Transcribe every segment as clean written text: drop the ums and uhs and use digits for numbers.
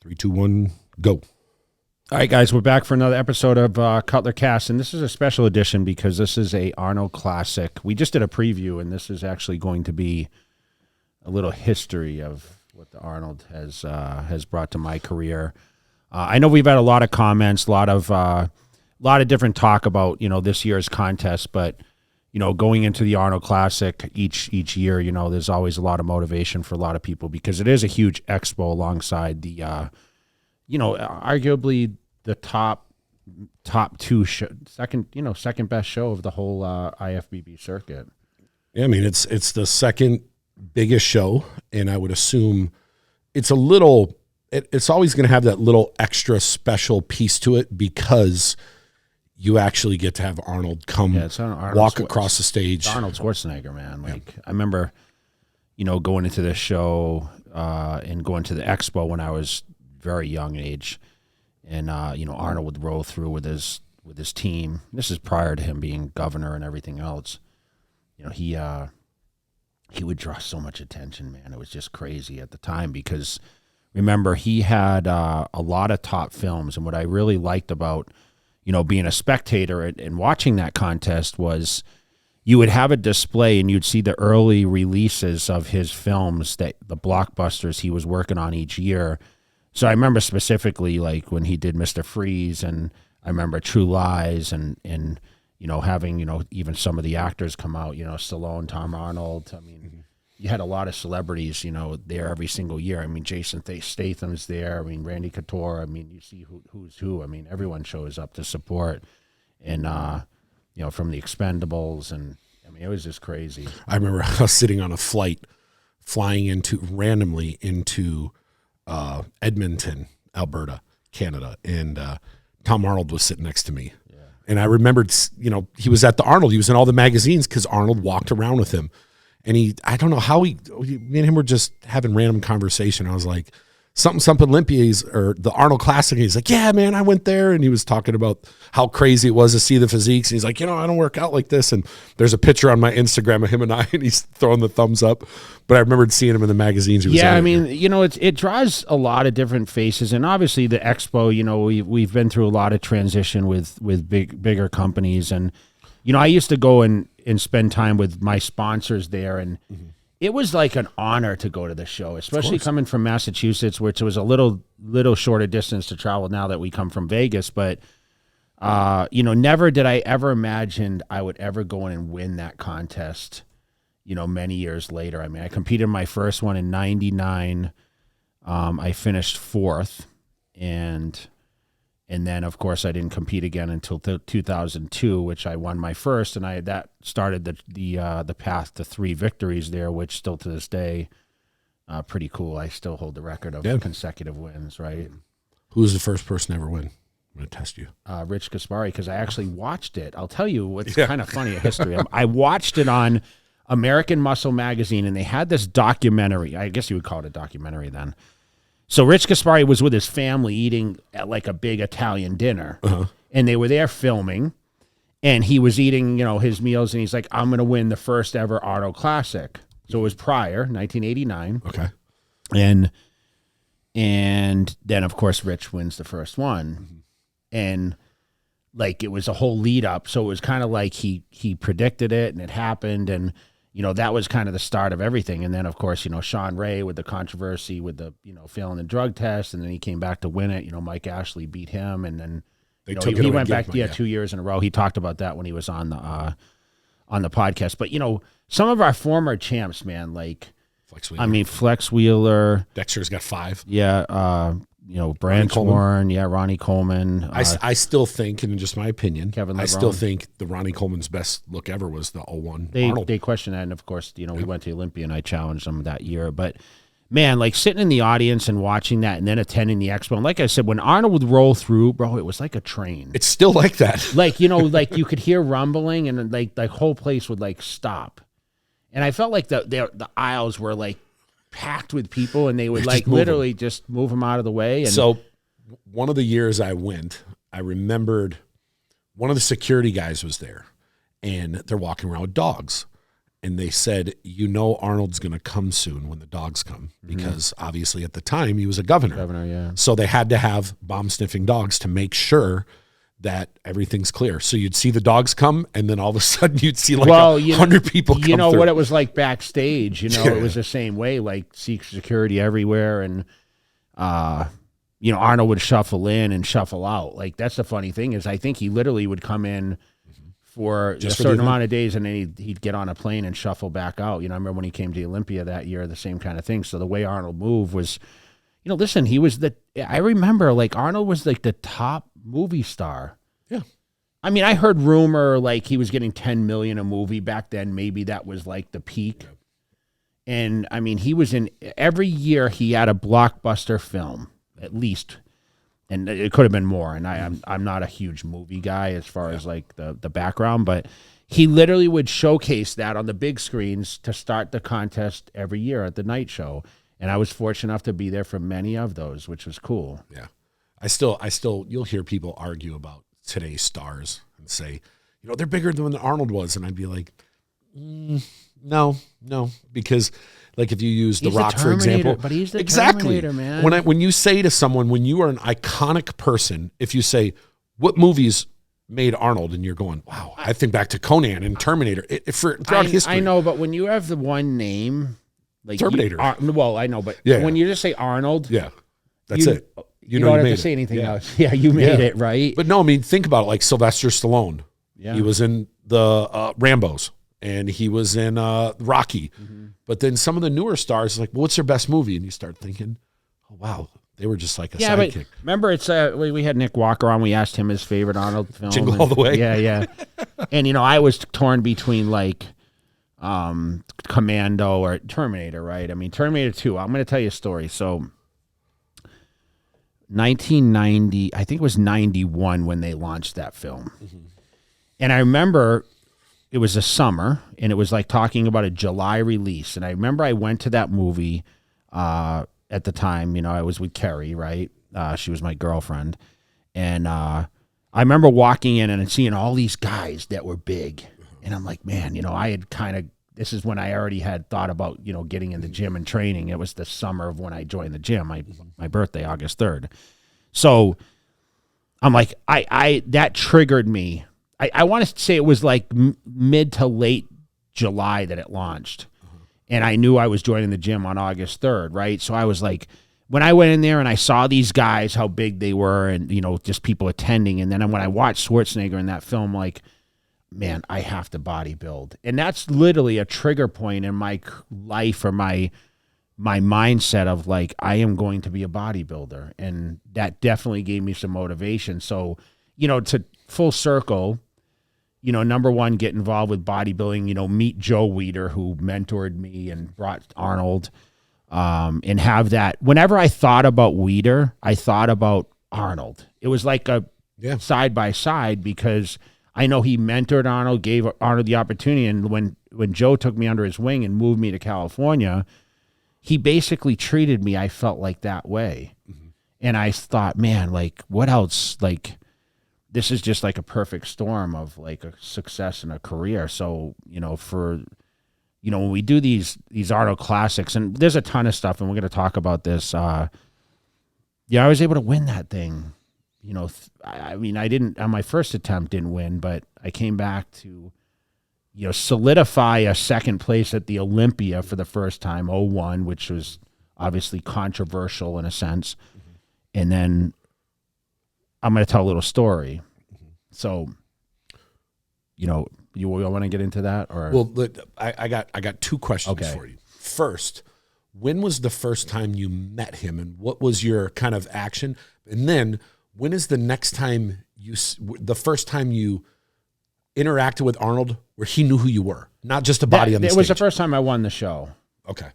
3, 2, 1, go. All right, guys, we're back for another episode of Cutler Cast, and this is a special edition because this is a Arnold Classic. We just did a preview, and this is actually going to be a little history of what the Arnold has brought to my career. I know we've had a lot of comments, a lot of different talk about this year's contest, but going into the Arnold Classic each year, there's always a lot of motivation for a lot of people because it is a huge expo alongside the arguably the top two second best show of the whole IFBB circuit. Yeah, I mean it's the second biggest show, and I would assume it's it's always going to have that little extra special piece to it because you actually get to have Arnold come walk across the stage. It's Arnold Schwarzenegger, man. I remember, going into this show and going to the expo when I was very young age, and Arnold would roll through with his team. This is prior to him being governor and everything else. He would draw so much attention, man. It was just crazy at the time because remember he had a lot of top films, and what I really liked about being a spectator and watching that contest was you would have a display and you'd see the early releases of his films, that the blockbusters he was working on each year. So I remember specifically like when he did Mr. Freeze, and I remember True Lies and having, even some of the actors come out, Stallone, Tom Arnold. I mean, you had a lot of celebrities, there every single year. I mean, Jason Statham's there. I mean, Randy Couture. I mean, you see who's who. I mean, everyone shows up to support. And, from the Expendables. And, I mean, it was just crazy. I remember I was sitting on a flight flying randomly into Edmonton, Alberta, Canada. And Tom Arnold was sitting next to me. Yeah. And I remembered, he was at the Arnold. He was in all the magazines because Arnold walked around with him. And I don't know how me and him were just having random conversation. I was like, something Olympia's or the Arnold Classic. And he's like, yeah, man, I went there. And he was talking about how crazy it was to see the physiques. And he's like, I don't work out like this. And there's a picture on my Instagram of him and I, and he's throwing the thumbs up. But I remembered seeing him in the magazines. It draws a lot of different faces. And obviously the expo, we've been through a lot of transition with bigger companies. And, I used to go and spend time with my sponsors there, and it was like an honor to go to the show, especially coming from Massachusetts, which was a little shorter distance to travel now that we come from Vegas. But, never did I ever imagine I would ever go in and win that contest, many years later. I mean, I competed in my first one in 99. I finished 4th, and then, of course, I didn't compete again until 2002, which I won my first, and that started the path to 3 victories there, which still to this day, pretty cool. I still hold the record of consecutive wins, right? Who was the first person to ever win? I'm going to test you. Rich Gaspari, because I actually watched it. I'll tell you what's kind of funny, a history. I watched it on American Muscle Magazine, and they had this documentary. I guess you would call it a documentary then. So Rich Gaspari was with his family eating at like a big Italian dinner, and they were there filming, and he was eating, his meals, and he's like, I'm going to win the first ever Arnold Classic. So it was prior, 1989. Okay. And then, of course, Rich wins the first one. And, like, it was a whole lead up. So it was kind of like he predicted it, and it happened, and that was kind of the start of everything. And then, of course, Sean Ray with the controversy with the, failing the drug test. And then he came back to win it. Mike Ashley beat him. And then he went back 2 years in a row. He talked about that when he was on the podcast. But, some of our former champs, man, like, Flex Wheeler. Dexter's got 5. Yeah. Branch Warren, Ronnie Coleman. I still think, and in just my opinion, Kevin LeBron. I still think the Ronnie Coleman's best look ever was the 01 Arnold. They questioned that, and of course, we went to Olympia, and I challenged them that year. But, man, like sitting in the audience and watching that and then attending the expo, and like I said, when Arnold would roll through, bro, it was like a train. It's still like that. Like, like you could hear rumbling, and like the whole place would like stop. And I felt like the aisles were like packed with people, and they would like literally just move them out of the way. And so one of the years I went, I remembered one of the security guys was there, and they're walking around with dogs. and they said, Arnold's going to come soon when the dogs come, because obviously at the time he was a governor. Yeah. So they had to have bomb-sniffing dogs to make sure that everything's clear. So you'd see the dogs come, and then all of a sudden you'd see like 100 people come through. What it was like backstage, it was the same way, like security everywhere, and Arnold would shuffle in and shuffle out. Like, that's the funny thing is I think he literally would come in for a certain amount of days, and then he'd get on a plane and shuffle back out. I remember when he came to Olympia that year, the same kind of thing. So the way Arnold moved was, listen, I remember, like, Arnold was like the top movie star. Yeah. I mean, I heard rumor like he was getting $10 million a movie back then. Maybe that was like the peak. Yeah. And I mean, he was in every year he had a blockbuster film, at least. And it could have been more. And I'm not a huge movie guy as far as like the background, but he literally would showcase that on the big screens to start the contest every year at the night show. And I was fortunate enough to be there for many of those, which was cool. Yeah. I still, you'll hear people argue about today's stars and say, they're bigger than Arnold was. And I'd be like, no, because like if you use The Rock, for example, but he's the Terminator, man. When you say to someone, when you are an iconic person, if you say, what movies made Arnold, and you're going, wow, I think back to Conan and Terminator throughout history. I know, but when you have the one name, like Terminator. Well, I know, but when you just say Arnold, that's it. You don't have to say anything else. Yeah, you made it, right? But no, I mean, think about it, like Sylvester Stallone. Yeah. He was in the Rambos, and he was in Rocky. Mm-hmm. But then some of the newer stars, like, well, what's their best movie? And you start thinking, oh, wow, they were just like a sidekick. But remember, it's we had Nick Walker on. We asked him his favorite Arnold film. Jingle All the Way. Yeah. And, I was torn between, like, Commando or Terminator, right? I mean, Terminator 2, I'm going to tell you a story. So 1990, I think it was 91 when they launched that film. Mm-hmm. And I remember it was a summer, and it was like talking about a July release. And I remember I went to that movie at the time. I was with Carrie, right? She was my girlfriend. And I remember walking in and seeing all these guys that were big. And I'm like, man, I had this is when I already had thought about, getting in the gym and training. It was the summer of when I joined the gym, my birthday, August 3rd. So I'm like, that triggered me. I want to say it was like mid to late July that it launched. And I knew I was joining the gym on August 3rd, right? So I was like, when I went in there and I saw these guys, how big they were, and, just people attending. And then when I watched Schwarzenegger in that film, like, man, I have to bodybuild. And that's literally a trigger point in my life or my mindset of like, I am going to be a bodybuilder. And that definitely gave me some motivation. So, to full circle, number one, get involved with bodybuilding, meet Joe Weider, who mentored me and brought Arnold, and have that. Whenever I thought about Weider, I thought about Arnold. It was like a side by side, because I know he mentored Arnold, gave Arnold the opportunity. And when Joe took me under his wing and moved me to California, he basically treated me, I felt like, that way. Mm-hmm. And I thought, man, like, what else? Like, this is just like a perfect storm of like a success and a career. So, when we do these Arnold Classics, and there's a ton of stuff, and we're going to talk about this. I was able to win that thing. I mean, I didn't, on my first attempt, didn't win, but I came back to, solidify a second place at the Olympia for the first time, 01, which was obviously controversial in a sense. Mm-hmm. And then I'm going to tell a little story. Mm-hmm. So, you want to get into that, or? Well, I got two questions for you. First, when was the first time you met him, and what was your kind of action? And then, when is the next time the first time you interacted with Arnold where he knew who you were, not just a body on the stage? It was the first time I won the show. Okay.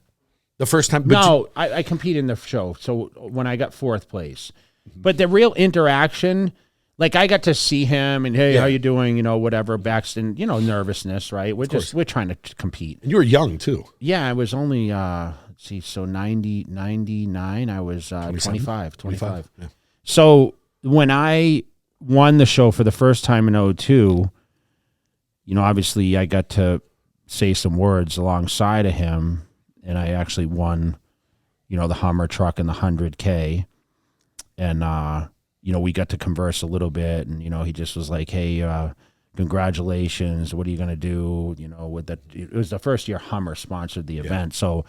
The first time? I competed in the show. So when I got fourth place, but the real interaction, like, I got to see him and, hey, how you doing? Whatever, Baxton, nervousness, right? We're trying to compete. And you were young too. Yeah. I was only, so 99, I was 25. Yeah. So when I won the show for the first time in 02, obviously I got to say some words alongside of him, and I actually won, the Hummer truck and the 100K. And, we got to converse a little bit, and, he just was like, hey, congratulations. What are you going to do? With that, it was the first year Hummer sponsored the event. So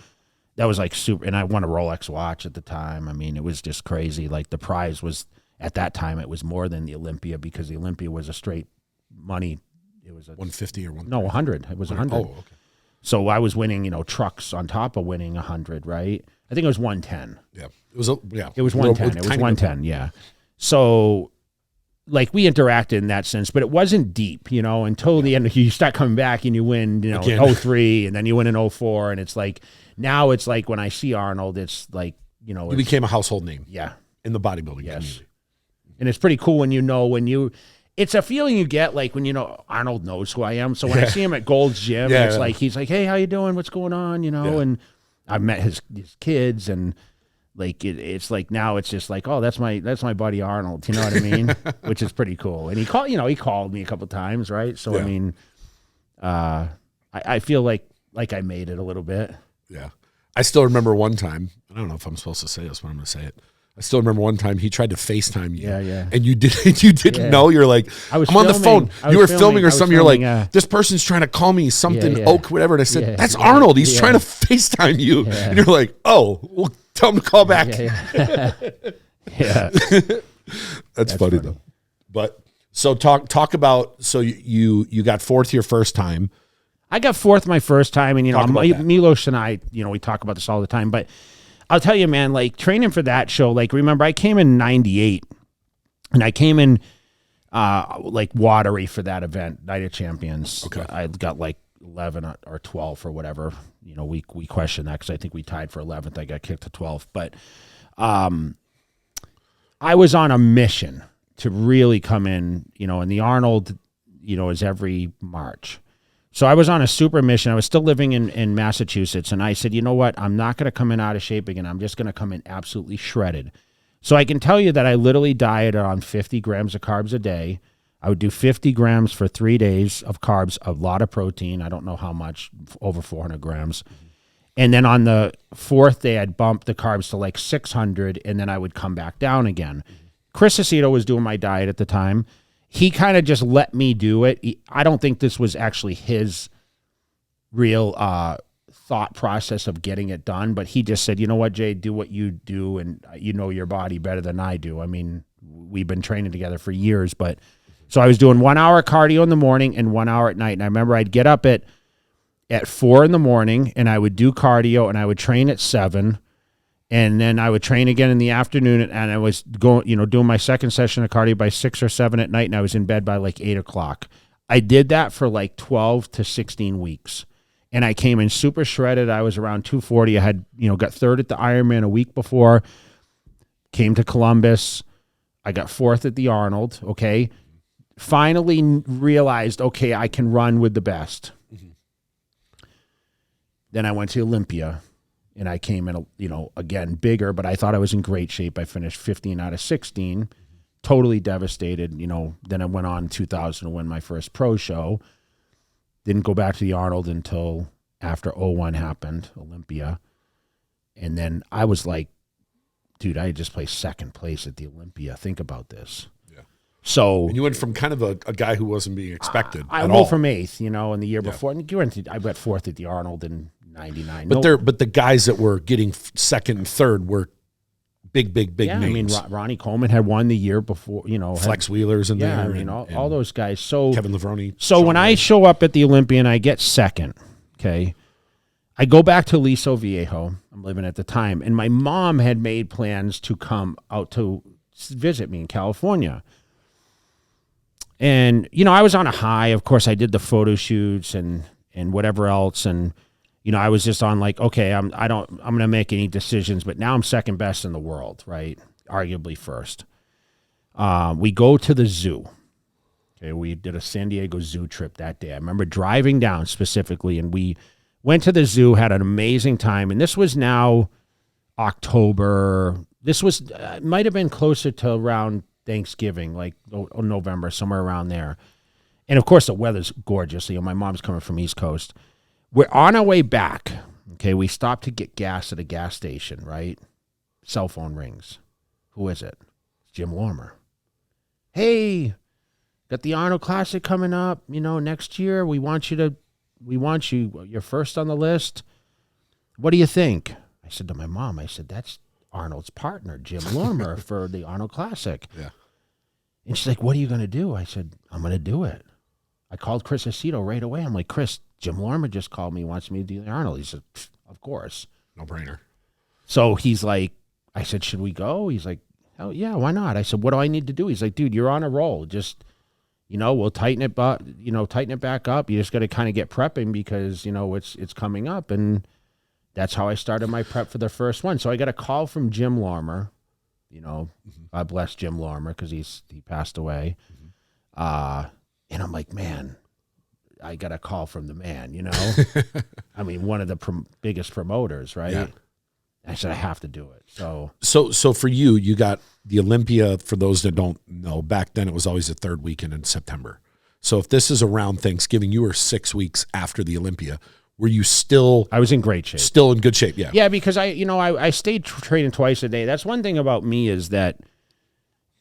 that was like super. And I won a Rolex watch at the time. I mean, it was just crazy. Like the prize was at that time, it was more than the Olympia, because the Olympia was a straight money. It was 150 or 100? No, 100. It was 100. Oh, okay. So I was winning, trucks on top of winning 100, right? I think it was 110. Yeah. It was 110. It was 110, yeah. So, like, we interacted in that sense, but it wasn't deep, until the end. You start coming back and you win, Again. 03, and then you win in 04, and it's like, now it's like when I see Arnold, it's like, You became a household name. Yeah. In the bodybuilding community. And it's pretty cool it's a feeling you get, like, when Arnold knows who I am. So when I see him at Gold's Gym, it's like, he's like, hey, how you doing? What's going on? And I've met his kids, and like, it's like, now it's just like, oh, that's my buddy Arnold. You know what I mean? Which is pretty cool. And he called me a couple times. Right. So, I mean, I feel like I made it a little bit. Yeah. I still remember one time, I don't know if I'm supposed to say this, but I'm going to say it. I still remember one time he tried to FaceTime you. Yeah. And you didn't know. You're like, I'm on the phone. You were filming or something. You're like, this person's trying to call me something, Oak, whatever. And I said, that's Arnold. He's trying to FaceTime you. Yeah. And you're like, oh, well, tell him to call back. Yeah. That's funny though. But so talk about, so you got fourth your first time. I got fourth my first time. And, Milos and I, we talk about this all the time, but I'll tell you, man, like, training for that show, like, remember, I came in 98, and I came in, like, watery for that event, Night of Champions. Okay. I got, like, 11 or 12 or whatever. We questioned that because I think we tied for 11th. I got kicked to 12th. But I was on a mission to really come in, and the Arnold, is every March. So I was on a super mission. I was still living in Massachusetts, and I said, you know what? I'm not going to come in out of shape again. I'm just going to come in absolutely shredded. So I can tell you that I literally dieted on 50 grams of carbs a day. I would do 50 grams for 3 days of carbs, a lot of protein. I don't know how much, over 400 grams. And then on the fourth day, I'd bump the carbs to like 600, and then I would come back down again. Chris Aceto was doing my diet at the time. He kind of just let me do it. I don't think this was actually his real thought process of getting it done, but he just said, you know what, Jay, do what you do, and you know your body better than I do. I mean, we've been training together for years, but so I was doing 1 hour cardio in the morning and 1 hour at night. And I remember I'd get up at 4 in the morning, and I would do cardio, and I would train at 7. And then I would train again in the afternoon, and I was going, doing my second session of cardio by 6 or 7 at night, and I was in bed by like 8 o'clock. I did that for like 12 to 16 weeks, and I came in super shredded. I was around 240. I had, got third at the Ironman a week before, came to Columbus. I got fourth at the Arnold, okay? Finally realized, okay, I can run with the best. Mm-hmm. Then I went to Olympia. And I came in, again, bigger, but I thought I was in great shape. I finished 15 out of 16, totally devastated. Then I went on in 2000 to win my first pro show. Didn't go back to the Arnold until after 01 happened, Olympia. And then I was like, dude, I just placed second place at the Olympia. Think about this. Yeah. So and you went from kind of a guy who wasn't being expected I moved from 8th, and the year before. And I got 4th at the Arnold and 99. But the guys that were getting second and third were big names. I mean, Ronnie Coleman had won the year before, Flex Wheeler's in there. I mean, all those guys. So Kevin Levrone. So when I show up at the Olympia and I get second, okay, I go back to Liso Viejo. I'm living at the time, and my mom had made plans to come out to visit me in California. And I was on a high. Of course, I did the photo shoots and whatever else, and I was just on like, okay, I'm going to make any decisions, but now I'm second best in the world, right? Arguably first. We go to the zoo. Okay, we did a San Diego zoo trip that day. I remember driving down specifically, and we went to the zoo, had an amazing time, and this was now October. This was might have been closer to around Thanksgiving, like November, somewhere around there. And of course, the weather's gorgeous. My mom's coming from East Coast. We're on our way back. Okay, we stopped to get gas at a gas station, right? Cell phone rings. Who is it? It's Jim Lormer. Hey, got the Arnold Classic coming up, next year. We want you. You're first on the list. What do you think? I said to my mom, that's Arnold's partner, Jim Lormer, for the Arnold Classic. Yeah. And she's like, what are you going to do? I said, I'm going to do it. I called Chris Aceto right away. I'm like, Chris, Jim Lormer just called me, wants me to do the Arnold. He said, of course. No brainer. So he's like, I said, should we go? He's like, oh, yeah, why not? I said, what do I need to do? He's like, dude, you're on a roll. Just, we'll tighten it back up. You just got to kind of get prepping because, it's coming up. And that's how I started my prep for the first one. So I got a call from Jim Lormer, God bless Jim Lormer because he passed away. And I'm like, man, I got a call from the man, I mean, one of the biggest promoters, right? Yeah. I said, I have to do it. So for you got the Olympia. For those that don't know, back then it was always the third weekend in September. So if this is around Thanksgiving, you were 6 weeks after the Olympia. Were you still? I was in great shape. Still in good shape, yeah. Yeah, because I stayed training twice a day. That's one thing about me is that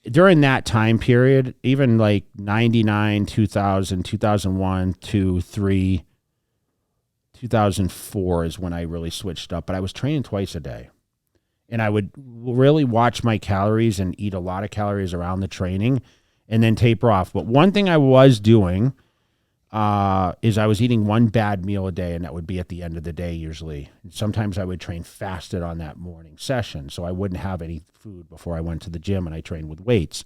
during that time period, even like 99, 2000, 2001, 2, 3, 2004 is when I really switched up. But I was training twice a day. And I would really watch my calories and eat a lot of calories around the training and then taper off. But one thing I was doing is I was eating one bad meal a day, and that would be at the end of the day usually. Sometimes I would train fasted on that morning session, so I wouldn't have any food before I went to the gym, and I trained with weights.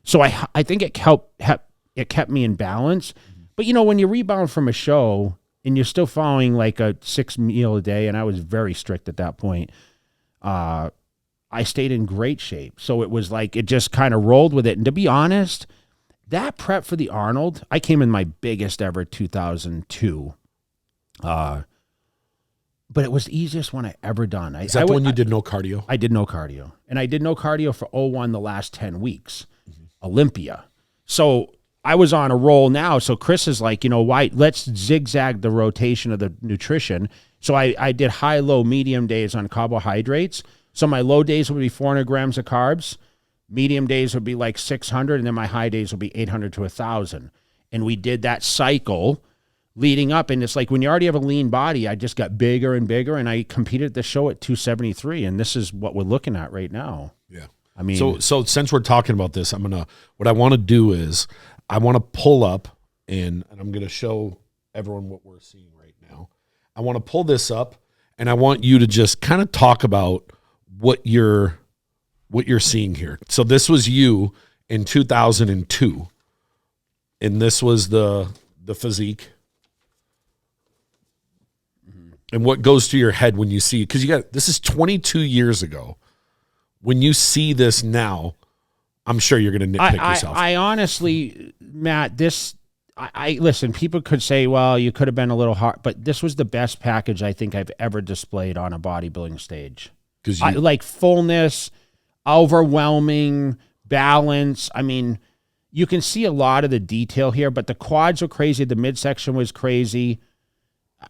So I think it kept me in balance. But, when you rebound from a show and you're still following like a 6 meal a day, and I was very strict at that point, I stayed in great shape. So it was like it just kind of rolled with it. And to be honest, that prep for the Arnold, I came in my biggest ever 2002. But it was the easiest one I ever done. Is that the one you did no cardio? I did no cardio. And I did no cardio for 01 the last 10 weeks. Olympia. So I was on a roll now. So Chris is like, why? Let's zigzag the rotation of the nutrition. So I did high, low, medium days on carbohydrates. So my low days would be 400 grams of carbs. Medium days would be like 600, and then my high days would be 800 to 1,000. And we did that cycle leading up, and it's like when you already have a lean body, I just got bigger and bigger, and I competed at the show at 273, and this is what we're looking at right now. Yeah. I mean, so since we're talking about this, what I want to do is I want to pull up, and I'm going to show everyone what we're seeing right now. I want to pull this up, and I want you to just kind of talk about what you're seeing here. So this was you in 2002, and this was the physique. And what goes through your head when you see, because this is 22 years ago. When you see this now, I'm sure you're going to nitpick yourself. I honestly, Matt, listen, people could say, well, you could have been a little hard, but this was the best package I think I've ever displayed on a bodybuilding stage. Because like fullness, overwhelming, balance. I mean, you can see a lot of the detail here, but the quads were crazy. The midsection was crazy.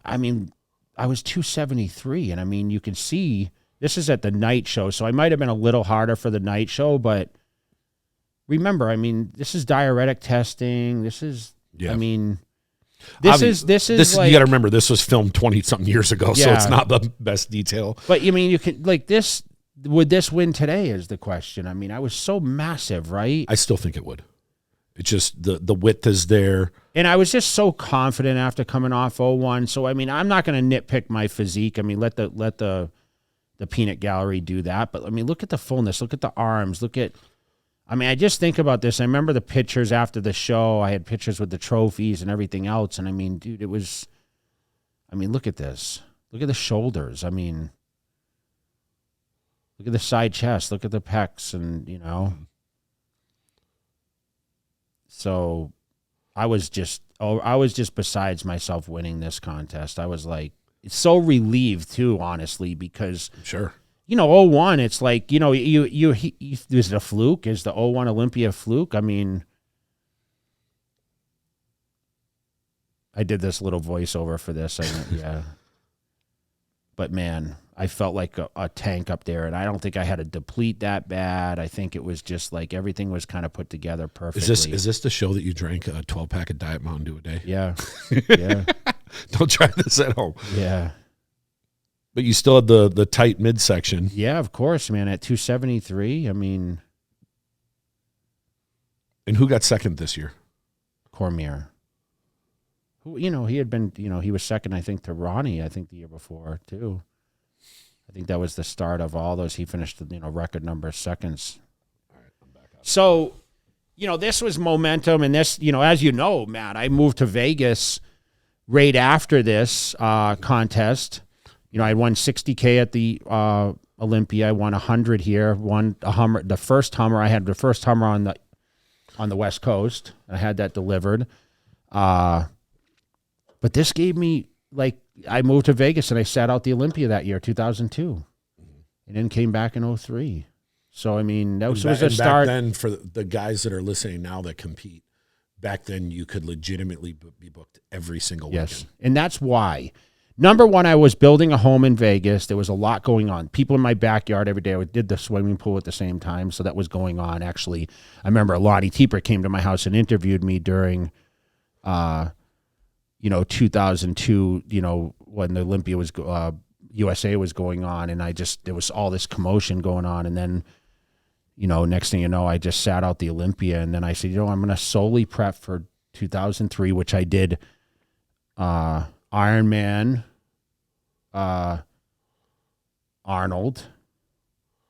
I mean, I was 273, and I mean, you can see this is at the night show, so I might have been a little harder for the night show, but remember, I mean, this is diuretic testing. This is, I mean, this is like, you got to remember, this was filmed 20-something years ago, so it's not the best detail. But, I mean, you can, like this, would this win today is the question. I mean, I was so massive, right? I still think it would. It's just the width is there. And I was just so confident after coming off 01. So, I mean, I'm not going to nitpick my physique. I mean, let the peanut gallery do that. But, I mean, look at the fullness. Look at the arms. I mean, I just think about this. I remember the pictures after the show. I had pictures with the trophies and everything else. And, I mean, dude, look at this. Look at the shoulders. I mean, look at the side chest. Look at the pecs and, So I was just besides myself winning this contest. I was like, so relieved too, honestly, because sure. 01, it's like, is it a fluke? Is the 01 Olympia a fluke? I mean, I did this little voiceover for this. Yeah. But man, I felt like a tank up there, and I don't think I had to deplete that bad. I think it was just like everything was kind of put together perfectly. Is this the show that you drank a 12-pack of Diet Mountain Dew a day? Yeah. Yeah. Don't try this at home. Yeah. But you still had the tight midsection. Yeah, of course, man. At 273, I mean. And who got second this year? Cormier. Who, he had been, he was second, I think, to Ronnie, I think the year before, too. I think that was the start of all those. He finished, record number of seconds. All right, I'm back up. So, this was momentum. And this, as you know, Matt, I moved to Vegas right after this contest. I won $60K at the Olympia. I won 100 here. Won a Hummer, the first Hummer. I had the first Hummer on the West Coast. I had that delivered. But this gave me, I moved to Vegas and I sat out the Olympia that year, 2002, and then came back in 2003. So, I mean, that was a start. Back then, for the guys that are listening now that compete, back then you could legitimately be booked every single weekend. Yes, and that's why. Number one, I was building a home in Vegas. There was a lot going on. People in my backyard every day. I did the swimming pool at the same time, so that was going on. Actually, I remember Lonnie Tieper came to my house and interviewed me during 2002, when the Olympia was, USA was going on, and there was all this commotion going on. And then, next thing you know, I just sat out the Olympia, and then I said, I'm going to solely prep for 2003, which I did, Ironman, Arnold,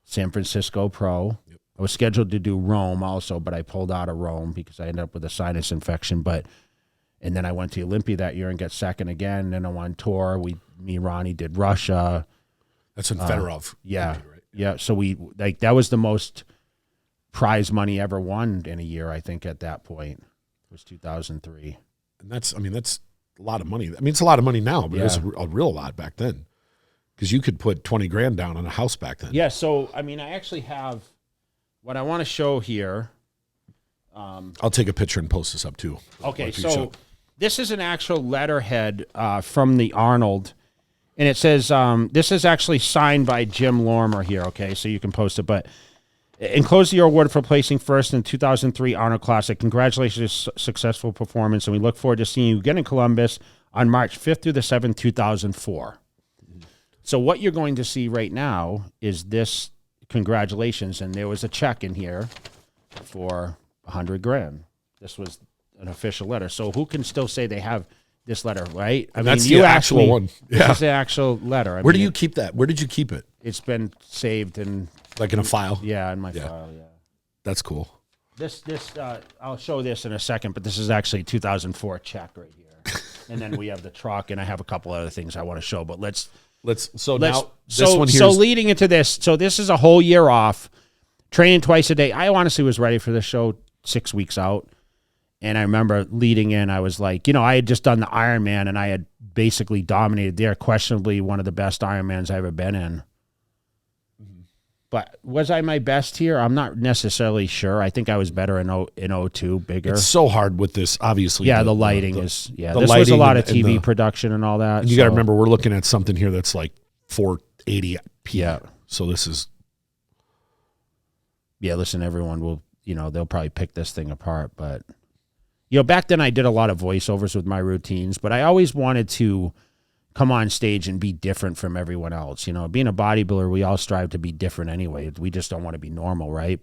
San Francisco Pro. Yep. I was scheduled to do Rome also, but I pulled out of Rome because I ended up with a sinus infection. And then I went to Olympia that year and got second again. Then I won tour. Me and Ronnie did Russia. That's in Fedorov. Yeah. Olympia, right? Yeah. So that was the most prize money ever won in a year, I think, at that point. It was 2003. And that's a lot of money. I mean, it's a lot of money now, but it was a real lot back then. Because you could put 20 grand down on a house back then. Yeah. So, I mean, I actually have what I want to show here. I'll take a picture and post this up too. Okay. So this is an actual letterhead from the Arnold. And it says, this is actually signed by Jim Lorimer here. Okay. So you can post it. But enclose your award for placing first in 2003 Arnold Classic. Congratulations on successful performance. And we look forward to seeing you again in Columbus on March 5th through the 7th, 2004. So what you're going to see right now is this congratulations, and there was a check in here for $100 grand. This was an official letter. So who can still say they have this letter, right? I That's mean, the actual one. Yeah. This is the actual letter. Where do you keep that? Where did you keep it? It's been saved in like in a file. Yeah, in my file. Yeah. That's cool. This I'll show this in a second, but this is actually 2004 check right here, and then we have the truck, and I have a couple other things I want to show, but let's leading into this, so this is a whole year off, training twice a day. I honestly was ready for this show 6 weeks out, and I remember leading in, I was like, I had just done the Ironman, and I had basically dominated there, questionably one of the best Ironmans I've ever been in. Mm-hmm. But was I my best here? I'm not necessarily sure. I think I was better in 02, bigger. It's so hard with this, obviously. Yeah, the lighting is, this was a lot of TV production and all that. And you got to remember, we're looking at something here that's like 480p. Yeah. So this is. Yeah, listen, everyone will, they'll probably pick this thing apart. But, back then I did a lot of voiceovers with my routines, but I always wanted to come on stage and be different from everyone else. Being a bodybuilder, we all strive to be different anyway. We just don't want to be normal, right?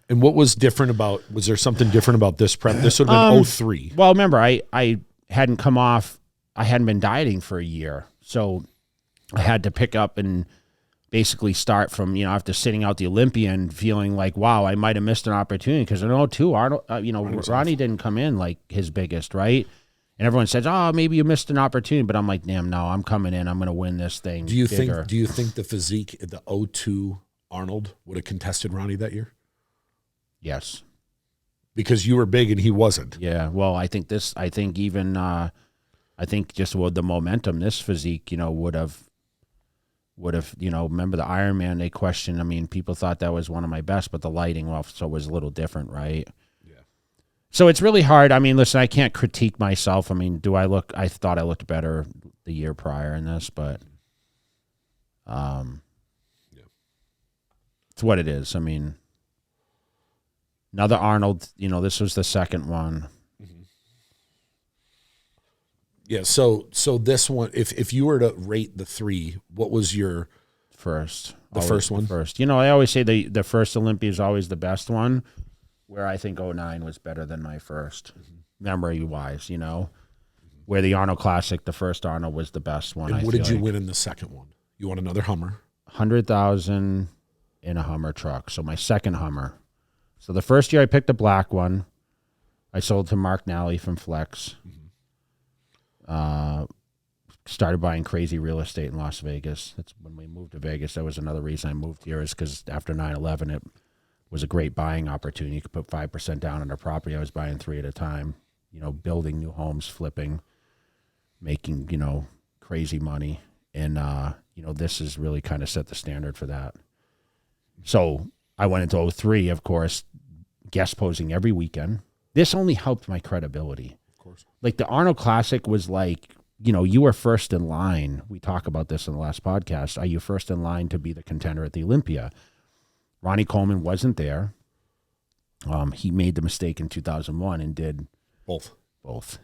And what was different was there something different about this prep? This would have been 03. Well, remember, I hadn't come off, I hadn't been dieting for a year. So I had to pick up and basically start from, after sitting out the Olympia and feeling like, wow, I might have missed an opportunity. Because in 02, Arnold, Ronnie didn't come in like his biggest, right? And everyone says, "Oh, maybe you missed an opportunity," but I'm like, "Damn, no, I'm coming in. I'm going to win this thing." Do you think the physique, the 02 Arnold would have contested Ronnie that year? Yes, because you were big and he wasn't. Yeah, well, I think just with the momentum, this physique, would have. Remember the Ironman? They questioned. I mean, people thought that was one of my best, but the lighting, so was a little different, right? So it's really hard. I mean, listen, I can't critique myself. I mean, I thought I looked better the year prior in this, but it's what it is. I mean, another Arnold, this was the second one. Yeah, so this one, if you were to rate the three, what was your first? First one? First. I always say the first Olympia is always the best one, where I think 09 was better than my first, memory-wise, where the Arnold Classic, the first Arnold, was the best one. And what did you win in the second one? You won another Hummer? $100,000 in a Hummer truck, so my second Hummer. So the first year I picked a black one. I sold to Mark Nally from Flex. Started buying crazy real estate in Las Vegas. That's when we moved to Vegas. That was another reason I moved here, is because after 9/11, it was a great buying opportunity. You could put 5% down on a property. I was buying 3 at a time, building new homes, flipping, making, crazy money. And, this has really kind of set the standard for that. So I went into 03, of course, guest posing every weekend. This only helped my credibility. Of course. Like the Arnold Classic was like, you were first in line. We talk about this in the last podcast. Are you first in line to be the contender at the Olympia? Ronnie Coleman wasn't there. He made the mistake in 2001 and did both.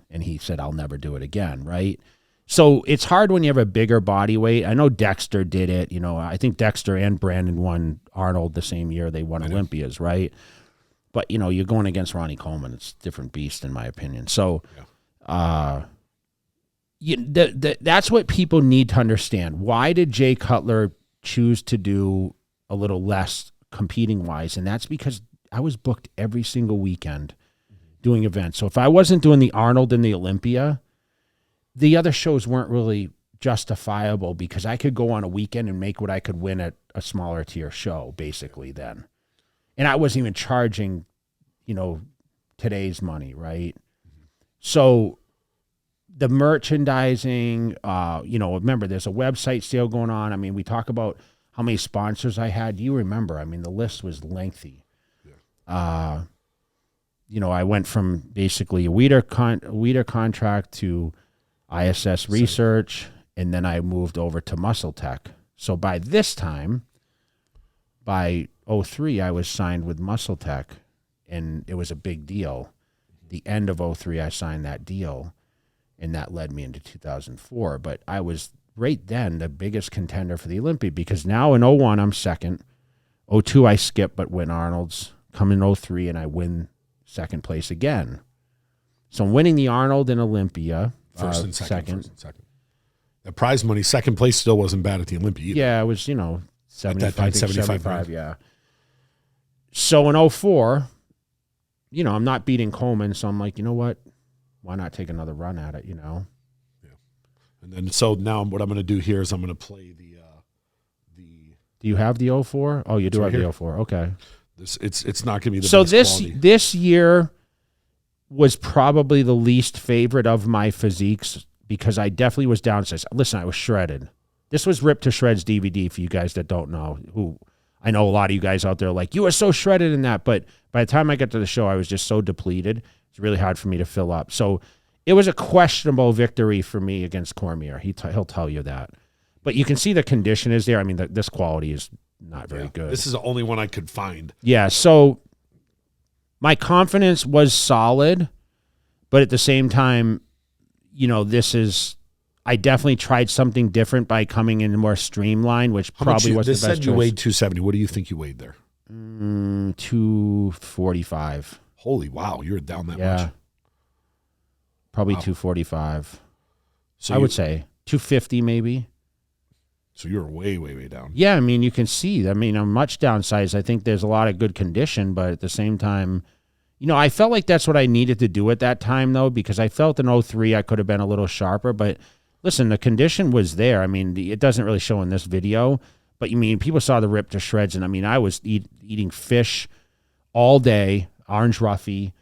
And he said, I'll never do it again, right? So it's hard when you have a bigger body weight. I know Dexter did it. I think Dexter and Brandon won Arnold the same year they won Olympias, right? But, you're going against Ronnie Coleman. It's a different beast, in my opinion. So that's what people need to understand. Why did Jay Cutler choose to do a little less competing-wise? And that's because I was booked every single weekend doing events. So if I wasn't doing the Arnold and the Olympia, the other shows weren't really justifiable, because I could go on a weekend and make what I could win at a smaller tier show, basically, then. And I wasn't even charging, today's money, right? So the merchandising, remember, there's a website sale going on. I mean, we talk about how many sponsors I had. You remember, I mean, the list was lengthy. Yeah. I went from basically a Weeder contract to ISS Research, and then I moved over to Muscle Tech. So by this time, by 03, I was signed with Muscle Tech, and it was a big deal. The end of 03, I signed that deal, and that led me into 2004. But I was right then the biggest contender for the Olympia, because now in 01, I'm second. 02, I skip but win Arnold's. Come in 03, and I win second place again. So I'm winning the Arnold and Olympia. First and second. The prize money, second place, still wasn't bad at the Olympia either. Yeah, it was, 75, at that time, 75, yeah. So in 04, I'm not beating Coleman, so I'm like, you know what? Why not take another run at it, Yeah. And then, so now what I'm going to do here is I'm going to play the Do you have the 04? Oh, you do have the 04. Okay. It's not going to be the so best quality. This year was probably the least favorite of my physiques, because I definitely was downsized. Listen, I was shredded. This was Ripped to Shreds DVD for you guys that don't know. Who I know a lot of you guys out there are like, you were so shredded in that. But by the time I got to the show, I was just so depleted. It's really hard for me to fill up. So it was a questionable victory for me against Cormier. He'll tell you that. But you can see the condition is there. I mean, this quality is not very good. This is the only one I could find. Yeah, so my confidence was solid, but at the same time, I definitely tried something different by coming in more streamlined, which probably wasn't the best choice. This said you weighed 270. What do you think you weighed there? 245. Holy wow, you're down that much. Probably 245. So I would say 250 maybe. So you're way, way, way down. Yeah, I mean, you can see. I mean, I'm much downsized. I think there's a lot of good condition, but at the same time, I felt like that's what I needed to do at that time, though, because I felt in 03 I could have been a little sharper. But listen, the condition was there. I mean, it doesn't really show in this video, but people saw the Ripped to Shreds, and I mean, I was eating fish all day, orange roughy.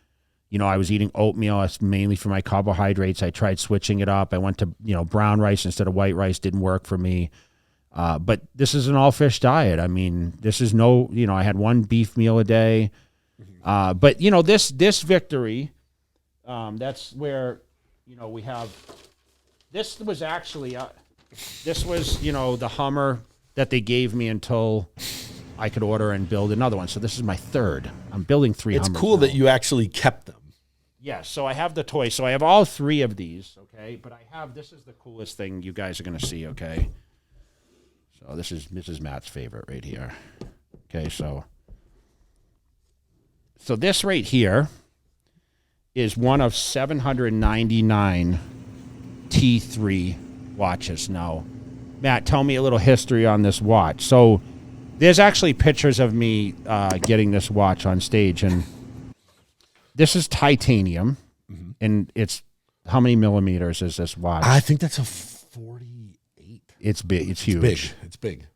I was eating oatmeal. That's mainly for my carbohydrates. I tried switching it up. I went to brown rice instead of white rice. Didn't work for me. But this is an all-fish diet. I mean, this is I had one beef meal a day. But, this victory That's where, we have, this was actually, the Hummer that they gave me until I could order and build another one. So this is my third. I'm building 3 Hummers. It's cool now. that you actually kept them. Yeah, so I have the toys. So I have all 3 of these, okay? But this is the coolest thing you guys are going to see, okay? So this is Mrs. Matt's favorite right here. Okay, so this right here is one of 799 T3 watches. Now, Matt, tell me a little history on this watch. So there's actually pictures of me getting this watch on stage, and this is titanium, and it's, how many millimeters is this watch? I think that's a 48. It's big. It's huge. It's big.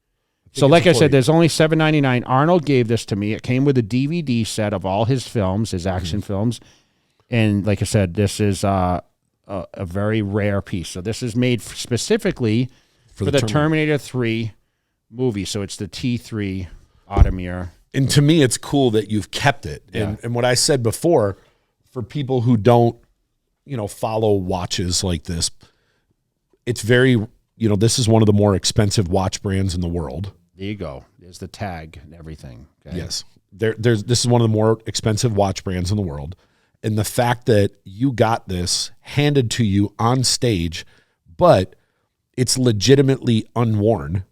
So like I said, there's only $7.99. Arnold gave this to me. It came with a DVD set of all his films, his action films. And like I said, this is a very rare piece. So this is made specifically for the Terminator 3 movie. So it's the T3 Automir. And to me, it's cool that you've kept it. Yeah. And what I said before, for people who don't, follow watches like this, it's very, this is one of the more expensive watch brands in the world. There you go. There's the tag and everything. Okay? Yes. This is one of the more expensive watch brands in the world. And the fact that you got this handed to you on stage, but it's legitimately unworn,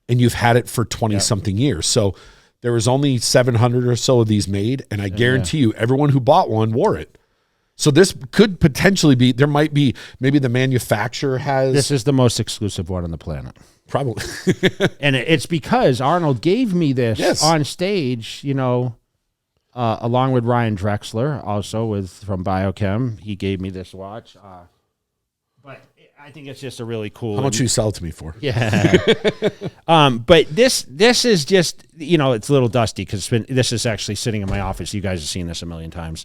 and you've had it for 20-something years. So there was only 700 or so of these made, and I guarantee you everyone who bought one wore it. So this could potentially be, there might be, maybe the manufacturer has. This is the most exclusive one on the planet. Probably. And it's because Arnold gave me this on stage, along with Ryan Drexler, also from Biochem. He gave me this watch. But I think it's just a really cool. How much you sell it to me for? Yeah. But this is just, it's a little dusty because this is actually sitting in my office. You guys have seen this a million times.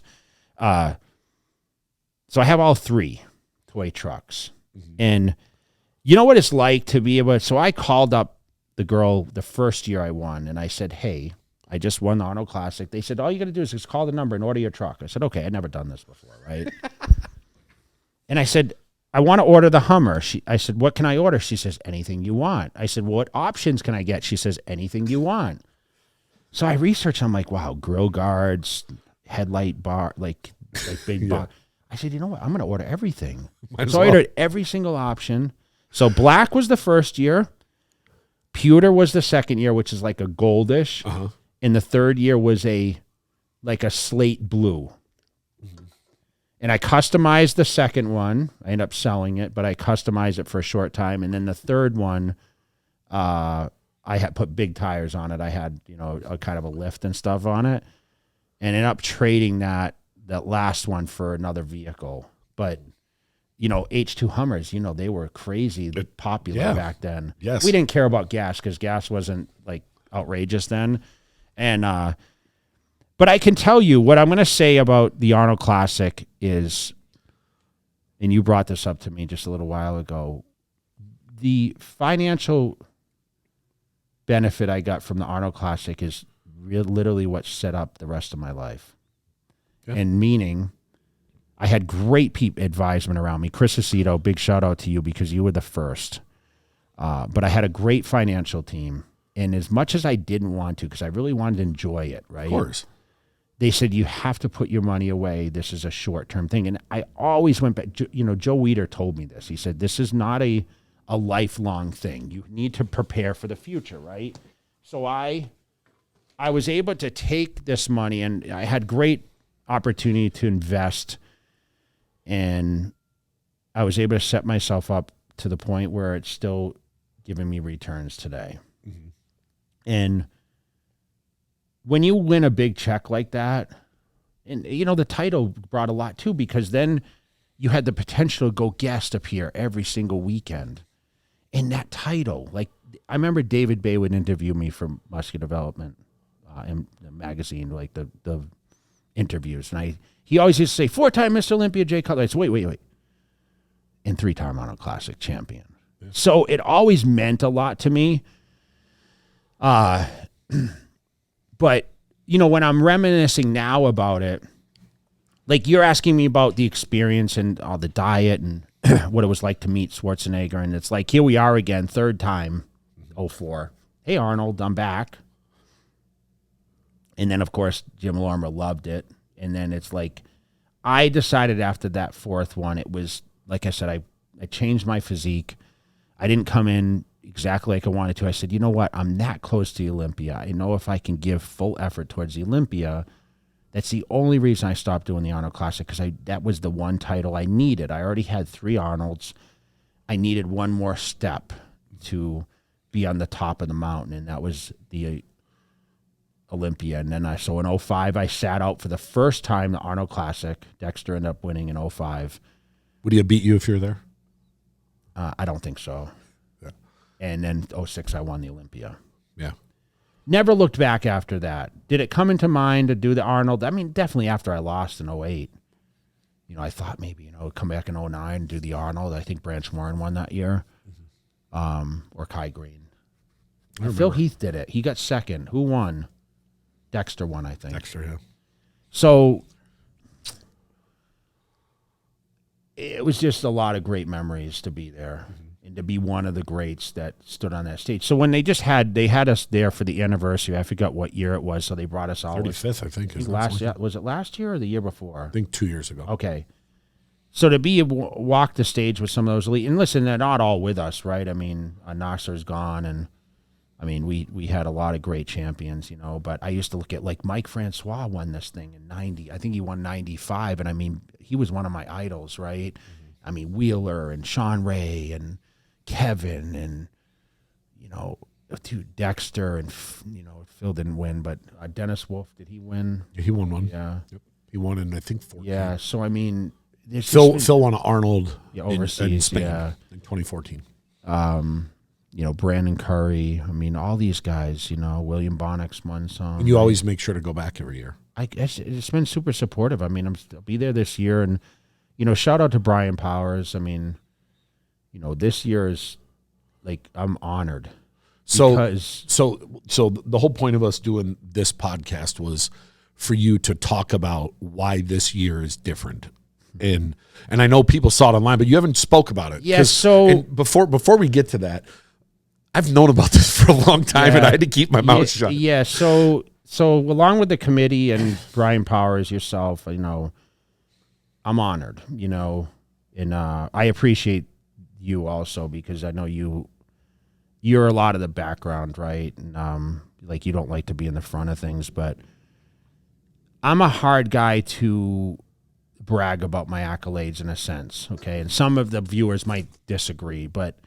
So I have all 3 toy trucks. And you know what it's like to be able to, so I called up the girl the first year I won, and I said, hey, I just won the Arnold Classic. They said, all you got to do is just call the number and order your truck. I said, okay, I'd never done this before, right? And I said, I want to order the Hummer. I said, what can I order? She says, anything you want. I said, well, what options can I get? She says, anything you want. So I researched. I'm like, wow, grill guards, headlight bar, like big bar. I said, you know what? I'm going to order everything. So I ordered every single option. So black was the first year. Pewter was the second year, which is like a goldish. And the third year was like a slate blue. And I customized the second one. I ended up selling it, but I customized it for a short time. And then the third one, I had put big tires on it. I had, a kind of a lift and stuff on it. And ended up trading that last one for another vehicle. But, H2 Hummers, they were crazy popular back then. Yes. We didn't care about gas because gas wasn't like outrageous then. And, but I can tell you what I'm going to say about the Arnold Classic is, and you brought this up to me just a little while ago, the financial benefit I got from the Arnold Classic is literally what set up the rest of my life. Yeah. And meaning, I had great advisement around me. Chris Aceto, big shout out to you because you were the first. But I had a great financial team. And as much as I didn't want to, because I really wanted to enjoy it, right? Of course. They said, you have to put your money away. This is a short-term thing. And I always went back. Joe Weider told me this. He said, this is not a lifelong thing. You need to prepare for the future, right? So I was able to take this money, and I had great opportunity to invest, and I was able to set myself up to the point where it's still giving me returns today. Mm-hmm. And when you win a big check like that, and the title brought a lot too, because then you had the potential to go guest appear every single weekend. And that title, like I remember David Bay would interview me for Muscular Development in the magazine, like the interviews, and he always used to say 4-time Mr. Olympia Jay Cutler. I said, wait, and 3-time Arnold Classic champion. Yeah. So it always meant a lot to me. But when I'm reminiscing now about it, like you're asking me about the experience and the diet and what it was like to meet Schwarzenegger. And it's like, here we are again, third time, 04. Hey, Arnold, I'm back. And then, of course, Jim Lorimer loved it. And then it's like, I decided after that fourth one, it was, like I said, I changed my physique. I didn't come in exactly like I wanted to. I said, you know what? I'm that close to the Olympia. I know if I can give full effort towards the Olympia, that's the only reason I stopped doing the Arnold Classic, because that was the one title I needed. I already had 3 Arnolds. I needed one more step to be on the top of the mountain, and that was the Olympia. And then so in 05, I sat out for the first time the Arnold Classic. Dexter ended up winning in 05. Would he have beat you if you were there? I don't think so. Yeah. And then 06, I won the Olympia. Yeah. Never looked back after that. Did it come into mind to do the Arnold? I mean, definitely after I lost in 08. You know, I thought maybe, come back in 09 and do the Arnold. I think Branch Warren won that year. Or Kai Green. Phil Heath did it. He got second. Who won? Dexter won, I think. Dexter, yeah. So it was just a lot of great memories to be there. And to be one of the greats that stood on that stage. So when they had us there for the anniversary, I forgot what year it was, so they brought us all. 35th, I think. Was it last year or the year before? I think 2 years ago. Okay. So to walk the stage with some of those elite, and listen, they're not all with us, right? I mean, Nasser's gone, and I mean, we had a lot of great champions, but I used to look at, like, Mike Francois won this thing in 90. I think he won 95, and I mean, he was one of my idols, right? I mean, Wheeler and Sean Ray and Kevin and, Dexter and, Phil didn't win, but Dennis Wolf, did he win? Yeah, he won one. Yeah. Yep. He won in, I think, 14. Yeah, so I mean, Phil won Arnold overseas, in Spain in 2014. Brandon Curry. I mean, all these guys, William Bonnick's won some. And you always make sure to go back every year. It's been super supportive. I mean, I'll be there this year, and, shout out to Brian Powers. I mean, this year is, like, I'm honored. So the whole point of us doing this podcast was for you to talk about why this year is different. And I know people saw it online, but you haven't spoke about it. Yes. So before we get to that, I've known about this for a long time, and I had to keep my mouth shut. Yeah. So along with the committee and Brian Powers, yourself, I'm honored, and I appreciate you also, because I know you're a lot of the background, right? And like, you don't like to be in the front of things, but I'm a hard guy to brag about my accolades in a sense, okay? And some of the viewers might disagree, but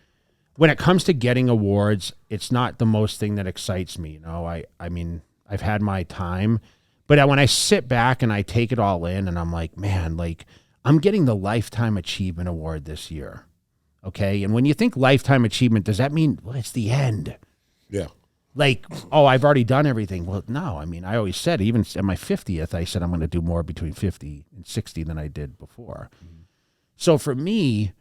when it comes to getting awards, it's not the most thing that excites me. I mean, I've had my time, but when I sit back and I take it all in, and I'm like, man, like, I'm getting the Lifetime Achievement Award this year, okay? And when you think Lifetime Achievement, does that mean, well, it's the end? Yeah. Like, oh, I've already done everything. Well, no. I mean, I always said, even at my 50th, I said I'm going to do more between 50 and 60 than I did before. Mm-hmm. So for me,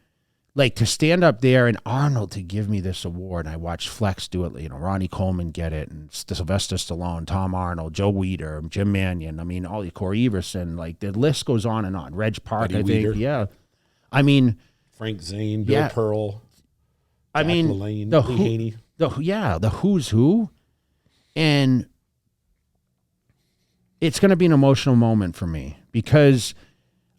like, to stand up there and Arnold to give me this award, and I watched Flex do it, Ronnie Coleman get it, and Sylvester Stallone, Tom Arnold, Joe Weider, Jim Mannion, I mean, all the Corey Everson, like, the list goes on and on. Reg Park, Eddie I think. Weider. Yeah. I mean, Frank Zane, Bill Pearl, Jack LaLanne, Lee Haney. The who's who, and it's going to be an emotional moment for me, because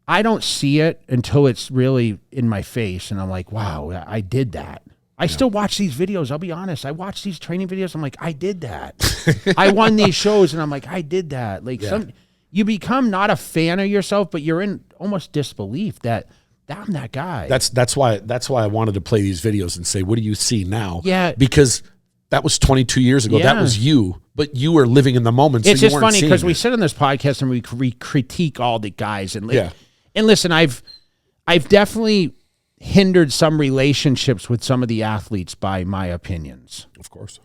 I don't see it until it's really in my face, and I'm like, wow, I did that. I still watch these videos. I'll be honest. I watch these training videos. I'm like, I did that. I won these shows, and I'm like, I did that. Like, you become not a fan of yourself, but you're in almost disbelief that I'm that guy. That's why I wanted to play these videos and say, what do you see now? Yeah. Because that was 22 years ago. Yeah. That was you, but you were living in the moment. So it's just funny because we sit on this podcast and we critique all the guys, and and listen, I've definitely hindered some relationships with some of the athletes by my opinions. Of course.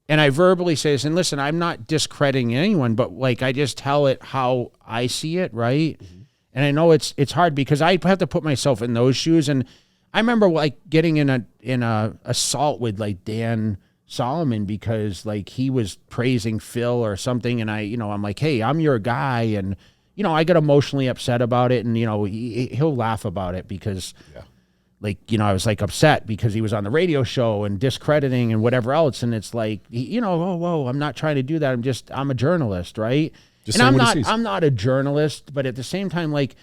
And I verbally say this, and listen, I'm not discrediting anyone, but, like, I just tell it how I see it, right? Mm-hmm. And I know it's hard because I have to put myself in those shoes. And I remember, like, getting in a assault with, like, Dan Solomon because, like, he was praising Phil or something, and I'm like, hey, I'm your guy, and you know, I got emotionally upset about it, and, you know, he'll laugh about it because, like, you know, I was like upset because he was on the radio show and discrediting and whatever else. And it's like, you know, whoa, I'm not trying to do that. I'm a journalist, right? Just and I'm not a journalist, but at the same time, like,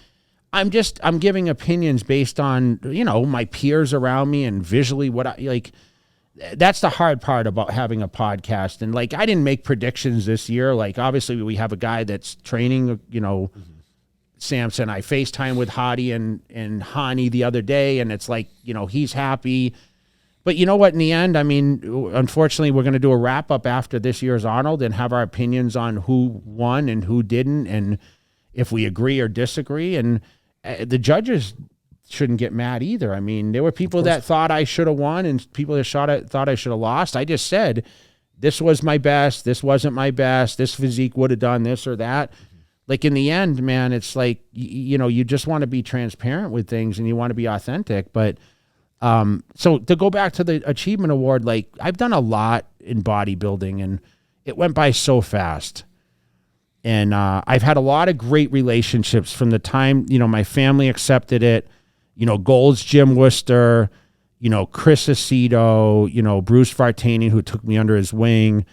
I'm giving opinions based on, you know, my peers around me and visually what I like. That's the hard part about having a podcast. And like, I didn't make predictions this year. Like, obviously we have a guy that's training, you know, Samson. I FaceTime with Hottie and Hani the other day, and it's like, you know, he's happy. But you know what, in the end, I mean, unfortunately, we're going to do a wrap up after this year's Arnold and have our opinions on who won and who didn't, and if we agree or disagree. And the judges shouldn't get mad either. I mean, there were people that thought I should have won and people that thought I should have lost. I just said, this was my best. This wasn't my best. This physique would have done this or that. Like, in the end, man, it's like, you know, you just want to be transparent with things and you want to be authentic. But so to go back to the Achievement Award, like, I've done a lot in bodybuilding and it went by so fast. And I've had a lot of great relationships from the time, you know, my family accepted it, you know, Gold's Jim Worcester, you know, Chris Aceto, you know, Bruce Vartanian, who took me under his wing,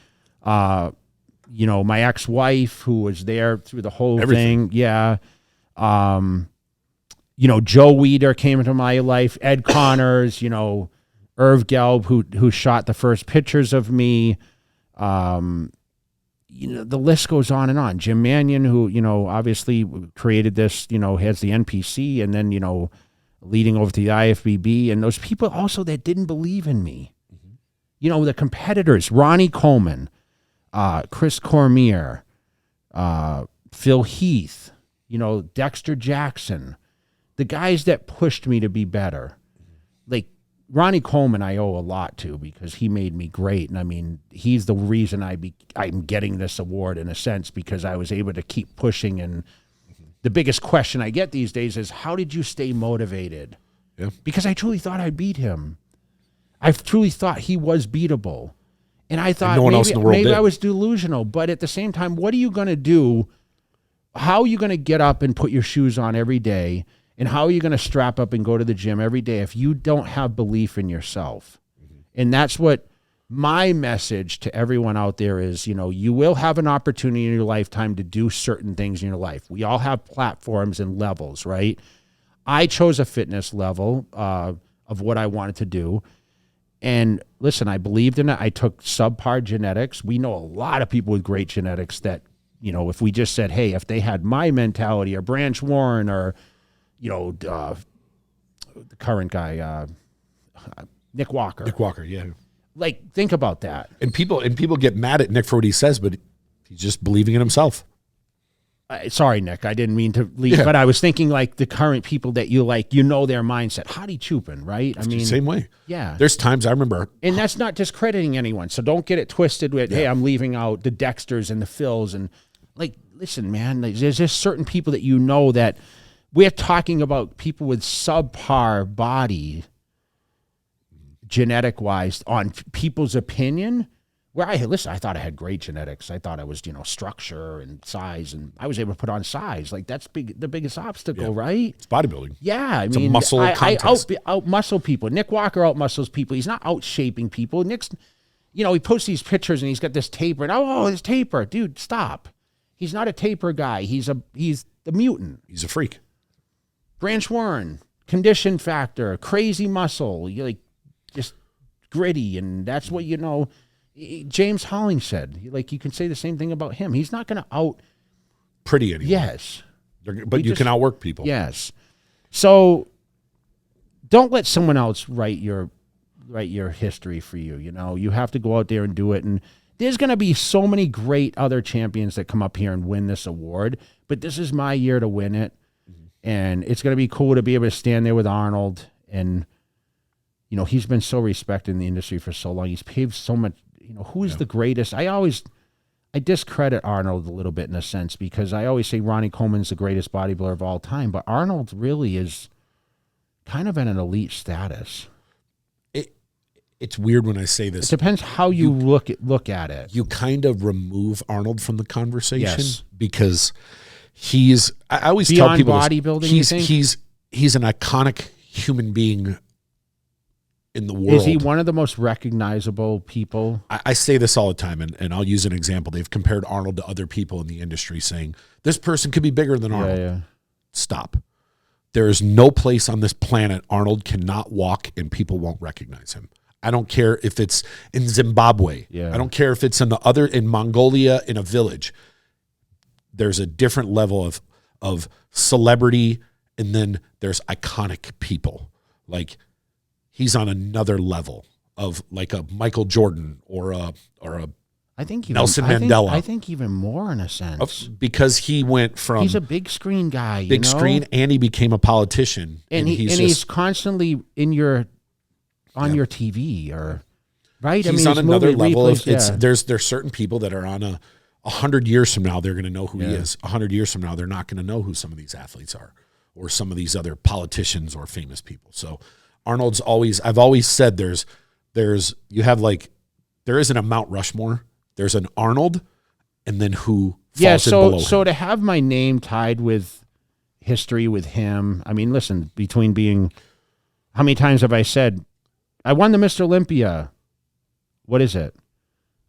you know, my ex-wife who was there through the whole thing. Yeah. You know, Joe Weider came into my life, Ed Connors, you know, Irv Gelb, who shot the first pictures of me. You know, the list goes on and on. Jim Mannion, who, you know, obviously created this, you know, has the NPC and then, you know, leading over to the IFBB, and those people also that didn't believe in me. You know, the competitors, Ronnie Coleman, Chris Cormier, Phil Heath, you know, Dexter Jackson, the guys that pushed me to be better. Like, Ronnie Coleman I owe a lot to because he made me great. And I mean, he's the reason I'm getting this award in a sense, because I was able to keep pushing. And the biggest question I get these days is, how did you stay motivated? Yeah. Because I truly thought I'd beat him. I truly thought he was beatable. And I thought maybe I was delusional. But at the same time, what are you going to do? How are you going to get up and put your shoes on every day? And how are you going to strap up and go to the gym every day if you don't have belief in yourself? And that's what my message to everyone out there is. You know, you will have an opportunity in your lifetime to do certain things in your life. We all have platforms and levels, right? I chose a fitness level of what I wanted to do. And listen, I believed in it. I took subpar genetics. We know a lot of people with great genetics that, you know, if we just said, hey, if they had my mentality, or Branch Warren, or, you know, the current guy, Nick Walker. Nick Walker, yeah. Like, think about that. And people get mad at Nick for what he says, but he's just believing in himself. Sorry, Nick, I didn't mean to leave, but I was thinking like the current people that you like, you know, their mindset. Hottie Chupin, right? I mean, same way. Yeah. There's times I remember. And that's not discrediting anyone. So don't get it twisted with, hey, I'm leaving out the Dexters and the Phils. And like, listen, man, there's just certain people that you know that we're talking about people with subpar body, genetic-wise, on people's opinion. Where I thought I had great genetics. I thought I was, you know, structure and size, and I was able to put on size. Like, that's the biggest obstacle, right? It's bodybuilding. Yeah, It's a muscle contest. I out-muscle people. Nick Walker out-muscles people. He's not out-shaping people. Nick's, you know, he posts these pictures and he's got this taper, and his taper. Dude, stop. He's not a taper guy. He's the mutant. He's a freak. Branch Warren, condition factor, crazy muscle, like just gritty, and that's what, you know. James Holling said, like, you can say the same thing about him. He's not going to out pretty anyone. Yes, but you can outwork people. Yes. So don't let someone else write your history for you. You know, you have to go out there and do it. And there's going to be so many great other champions that come up here and win this award, but this is my year to win it. And it's going to be cool to be able to stand there with Arnold. And, you know, he's been so respected in the industry for so long. He's paved so much, you know, who is the greatest? I discredit Arnold a little bit in a sense, because I always say Ronnie Coleman's the greatest bodybuilder of all time, but Arnold really is kind of at an elite status. It's weird when I say this. It depends how you look at it. You kind of remove Arnold from the conversation, because I always Beyond tell people bodybuilding, you think? he's an iconic human being in the world. Is he one of the most recognizable people? I say this all the time, and I'll use an example. They've compared Arnold to other people in the industry, saying this person could be bigger than Arnold. Yeah. Stop. There is no place on this planet Arnold cannot walk and people won't recognize him. I don't care if it's in Zimbabwe. Yeah. I don't care if it's in Mongolia in a village. There's a different level of celebrity, and then there's iconic people. Like, he's on another level of like a Michael Jordan or a I think even, Nelson Mandela. I think even more in a sense. Because he went from He's a big screen guy. big screen, and he became a politician. And he's constantly on your TV, or right? He's on another level of there's certain people that are on 100 years from now, they're going to know who he is. 100 years from now, they're not going to know who some of these athletes are, or some of these other politicians or famous people. So Arnold's I've always said there isn't a Mount Rushmore. There's an Arnold, and then who falls in below him. So to have my name tied with history with him, I mean, listen, how many times have I said, I won the Mr. Olympia? What is it?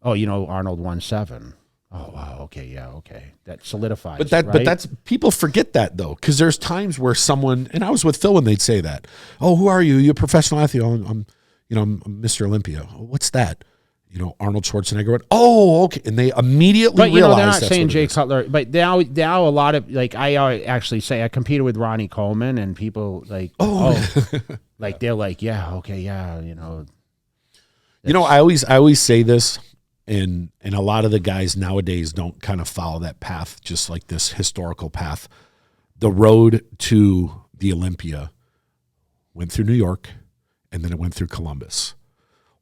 Oh, Arnold won 7. Oh, wow. Okay. Yeah. Okay. That solidifies. But that's people forget that though, because there's times where someone, and I was with Phil when they'd say that. Oh, who are you? You're a professional athlete. Oh, I'm Mr. Olympia. Oh, what's that? Arnold Schwarzenegger went, oh, okay, and they immediately realized. They're not saying Jay Cutler, but now a lot of, like, I actually say I competed with Ronnie Coleman, and people like, like they're like, yeah, okay, yeah, I always say this. And a lot of the guys nowadays don't kind of follow that path, just like this historical path. The road to the Olympia went through New York, and then it went through Columbus.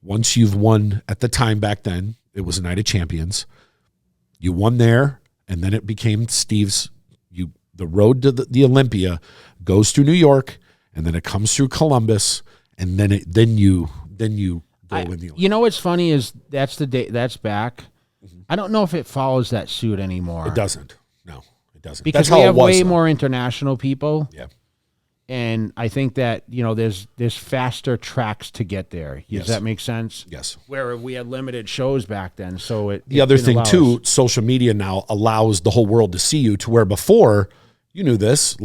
Once you've won, at the time back then, it was a night of champions. You won there, and then it became Steve's. The road to the Olympia goes through New York, and then it comes through Columbus, and then you go in the Olympia. What's funny is that's the day that's back. Mm-hmm. I don't know if it follows that suit anymore. It doesn't. No, it doesn't. Because that's we how have it was, way though. more international people. Yeah. And I think that, there's faster tracks to get there. Does that make sense? Yes. Where we had limited shows back then. So the other thing too, social media now allows the whole world to see you, to where before, you knew this,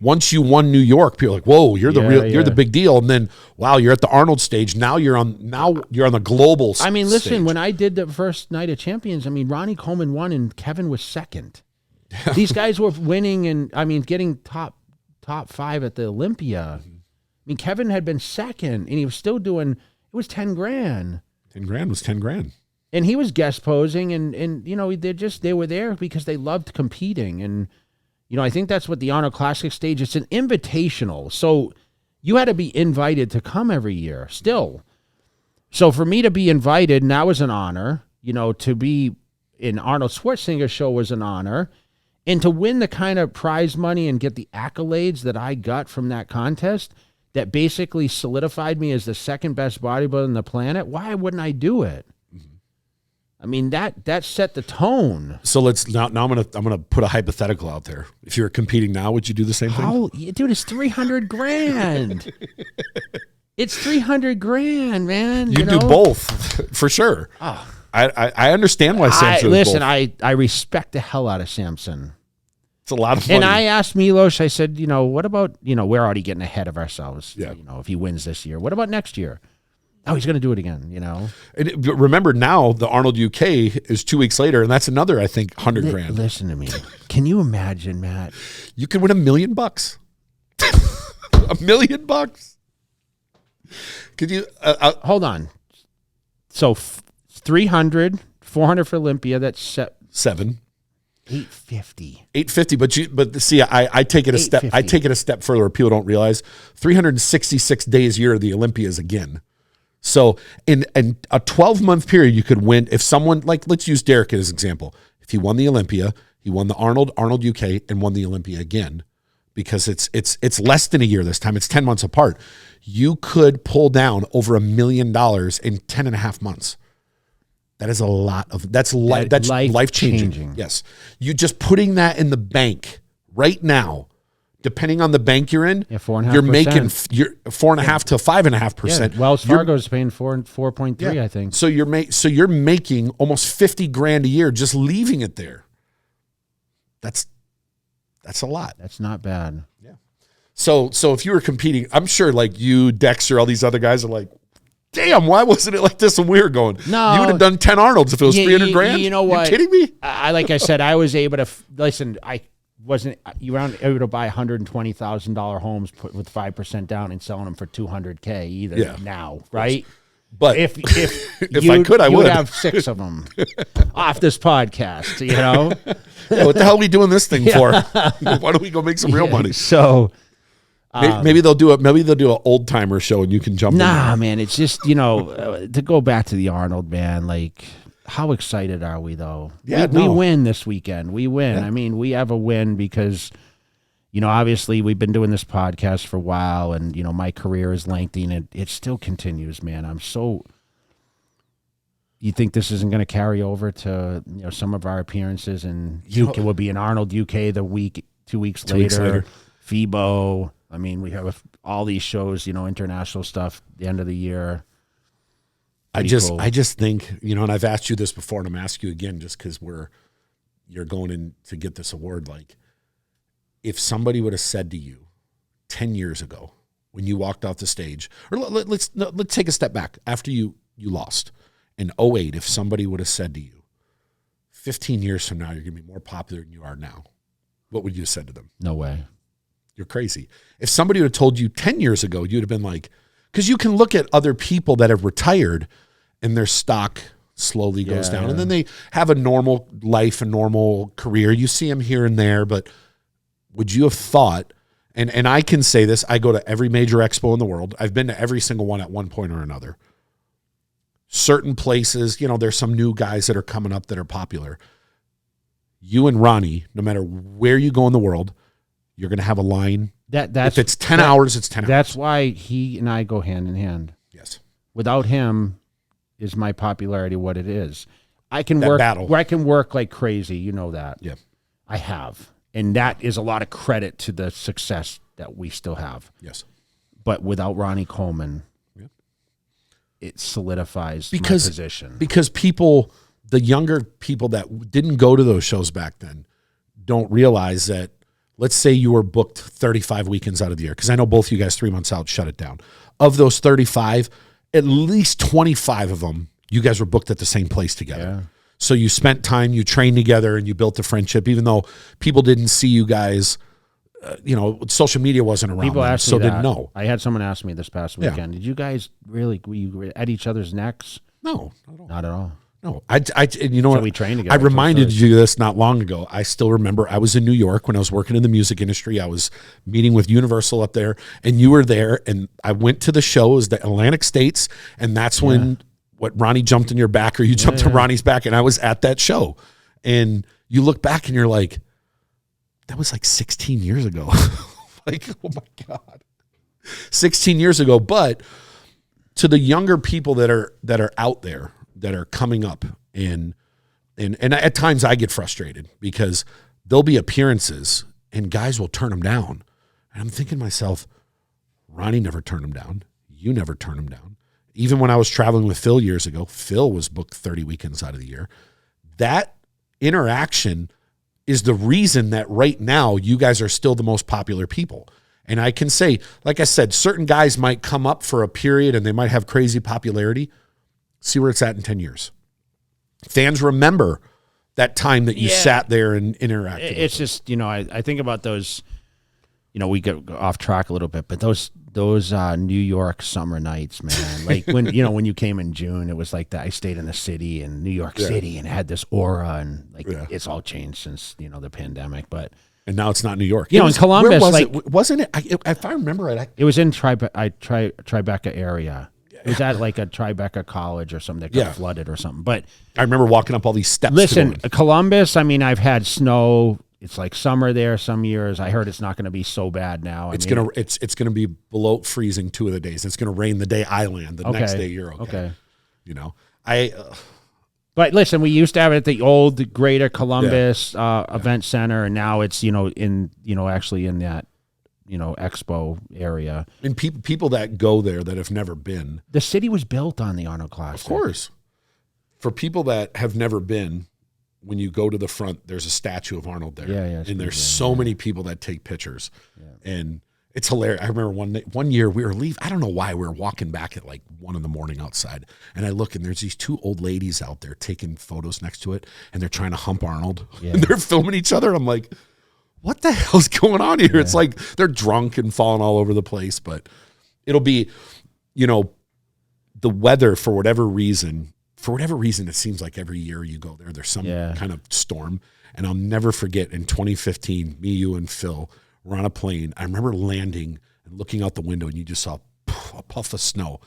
once you won New York, people are like, whoa, you're the big deal. And then, wow, you're at the Arnold stage. Now you're on the global stage. I mean, listen, when I did the first night of champions, Ronnie Coleman won and Kevin was second. These guys were winning and getting top 5 at the Olympia. Kevin had been second, and he was still doing. It was $10,000. $10,000 was $10,000, and he was guest posing, and they were there because they loved competing, and I think that's what the Arnold Classic stage. It's an invitational, so you had to be invited to come every year. Still, so for me to be invited, and that was an honor. To be in Arnold Schwarzenegger show was an honor. And to win the kind of prize money and get the accolades that I got from that contest, that basically solidified me as the second best bodybuilder on the planet, why wouldn't I do it? Mm-hmm. That set the tone. So let's now. I'm gonna put a hypothetical out there. If you're competing now, would you do the same thing? Oh, dude, it's $300,000. It's $300,000, man. You do both for sure. Oh. I understand why Samson. Listen, I respect the hell out of Samson. It's a lot of money. And I asked Milos, I said, what about, we're already getting ahead of ourselves. Yeah. If he wins this year, what about next year? Oh, he's going to do it again, And remember now, the Arnold UK is 2 weeks later, and that's another, I think, $100,000. Listen to me. Can you imagine, Matt? You could win $1 million. $1 million. Could you? Hold on. So 300, 400 for Olympia. That's 7. 850. 850. But see, I take it a step. I take it a step further. Where people don't realize 366 days a year of the Olympias again. So in a 12-month period, you could win. If someone, like, let's use Derek as an example. If he won the Olympia, he won the Arnold UK, and won the Olympia again, because it's less than a year this time. It's 10 months apart. You could pull down over $1 million in 10.5 months. That is a lot of, that's life changing. Yes. You just putting that in the bank right now, depending on the bank you're in, 4.5%. you're making 4.5 to 5.5%. Wells Fargo's paying 4.3, I think. So you're making almost $50,000 a year just leaving it there. That's a lot. That's not bad. Yeah. So if you were competing, I'm sure like you, Dexter, all these other guys are like, damn, why wasn't it like this when we were going? No. You would have done 10 Arnolds if it was $300,000. You know what? You kidding me? Like I said, I was able to listen. You weren't able to buy $120,000 homes with 5% down and selling them for $200K either now, right? But if I could, I would have 6 of them off this podcast. You know, yeah, what the hell are we doing this thing for? Why don't we go make some real money? So maybe they'll do it. Maybe they'll do an old timer show and you can jump. Nah, man, it's just to go back to the Arnold, man, like. How excited are we, though? Yeah, we win this weekend. We win. Yeah. I mean, we have a win because, obviously we've been doing this podcast for a while, and, my career is lengthy, and it still continues, man. You think this isn't going to carry over to, some of our appearances, and UK will be in Arnold UK 2 weeks later. FIBO. I mean, we have all these shows, international stuff, the end of the year. I just think, and I've asked you this before, and I'm asking you again, just because you're going in to get this award. Like, if somebody would have said to you 10 years ago when you walked off the stage, or let's take a step back after you lost in 2008, if somebody would have said to you 15 years from now, you're going to be more popular than you are now, what would you have said to them? No way. You're crazy. If somebody would have told you 10 years ago, you'd have been like, because you can look at other people that have retired and their stock slowly goes down. And then they have a normal life, a normal career. You see them here and there, but would you have thought, and I can say this, I go to every major expo in the world. I've been to every single one at one point or another. Certain places, there's some new guys that are coming up that are popular. You and Ronnie, no matter where you go in the world, you're going to have a line. If it's 10 hours, it's 10 hours. That's why he and I go hand in hand. Yes. Without him is my popularity what it is. I can work like crazy, you know that. Yeah. I have. And that is a lot of credit to the success that we still have. Yes. But without Ronnie Coleman, it solidifies my position. Because people, the younger people that didn't go to those shows back then, don't realize that. Let's say you were booked 35 weekends out of the year, because I know both of you guys 3 months out shut it down. Of those 35, at least 25 of them, you guys were booked at the same place together. Yeah. So you spent time, you trained together, and you built a friendship, even though people didn't see you guys, social media wasn't around. People asked me that. Didn't know. I had someone ask me this past weekend, did you guys really, were you at each other's necks? No, not at all. No, you know what? We trained together. I reminded you this not long ago. I still remember I was in New York when I was working in the music industry. I was meeting with Universal up there, and you were there. And I went to the show. It was the Atlantic States, and that's when Ronnie jumped in your back, or you jumped in Ronnie's back, and I was at that show. And you look back, and you're like, that was like 16 years ago. Like, oh my God, 16 years ago. But to the younger people that are out there, that are coming up, and at times I get frustrated because there'll be appearances and guys will turn them down. And I'm thinking to myself, Ronnie never turned him down. You never turned him down. Even when I was traveling with Phil years ago, Phil was booked 30 weekends out of the year. That interaction is the reason that right now you guys are still the most popular people. And I can say, like I said, certain guys might come up for a period and they might have crazy popularity. See where it's at in 10 years. Fans remember that time that you sat there and interacted. It's just, I think about those, we get off track a little bit, but those New York summer nights, man, like when you came in June, it was like that. I stayed in the city in New York City and had this aura, and it's all changed since, the pandemic, but. And now it's not New York. In Columbus, wasn't it? If I remember right. It was in Tribeca area. It was at like a Tribeca college or something that got flooded or something. But I remember walking up all these steps. Listen, Columbus, I mean, I've had snow. It's like summer there some years. I heard it's not going to be so bad now. It's gonna be below freezing 2 of the days. It's gonna rain the day I land. The next day you're okay. But listen, we used to have it at the old Greater Columbus Event Center, and now it's actually in that expo area. And people that go there that have never been. The city was built on the Arnold Classic. Of course. For people that have never been, when you go to the front, there's a statue of Arnold there. Yeah. And there's so many people that take pictures. Yeah. And it's hilarious. I remember one year we were leaving. I don't know why. We were walking back at like 1 a.m. outside. And I look, and there's these 2 old ladies out there taking photos next to it. And they're trying to hump Arnold. Yeah. And they're filming each other. I'm like, what the hell's going on here? Yeah. It's like they're drunk and falling all over the place. But it'll be, the weather, for whatever reason, it seems like every year you go there, there's some kind of storm. And I'll never forget, in 2015, me, you, and Phil were on a plane. I remember landing and looking out the window, and you just saw a puff of snow.